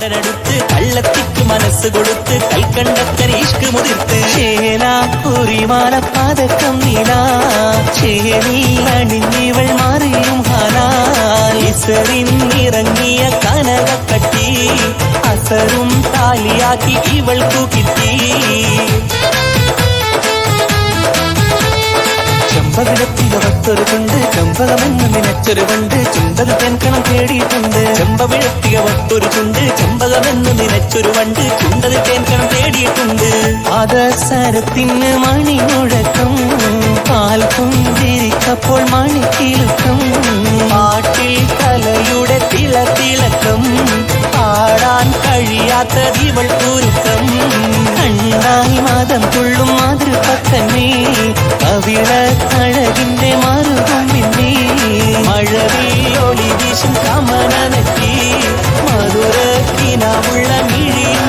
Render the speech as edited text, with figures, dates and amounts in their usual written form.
മാരനടുത്ത് കള്ളത്തിക്ക് മനസ്സ് കൊടുത്ത് കൽക്കണ്ടക്കര ഇഷ്ക് മുതിർത്ത് ചേലാക്കുറിമാല പാതക്കം നീലാ ചേലി അണിഞ്ഞിവൾ മാറിയും ഹാലിസറിറങ്ങിയ കനകക്കട്ടി അസറും താലിയാക്കി ഇവൾക്കു കിട്ടി ചെമ്പവിഴത്തികവത്തൊരു കൊണ്ട് ചെമ്പകമെന്ന് നിനച്ചൊരു കൊണ്ട് ചുണ്ടത് തെൻകണം തേടിയിട്ടുണ്ട് ചെമ്പവിഴത്തികവത്തൊരു ചുണ്ട് ചെമ്പകമെന്ന് നിനച്ചൊരു വണ്ട് ചുണ്ടത് തേൻകണം തേടിയിട്ടുണ്ട് പാദസരത്തിന് മണി മുഴക്കം പാൽ പുഞ്ചിരിക്കപ്പോൾ മണിക്കിലുക്കം പാട്ടിൽ കലയുടെ തിളക്കം പാടാൻ കഴിയാത്തതിവൾ കുരുക്കം കണ്ടാൽ മതം തുള്ളും മാതൃപക്കന്നെ കവിള അഴകിന്റെ മാറുകും പിന്നെ മഴവിയൊളി വീശും കമനനക്കി മധുരക്കിനാവുള്ള മിഴിയും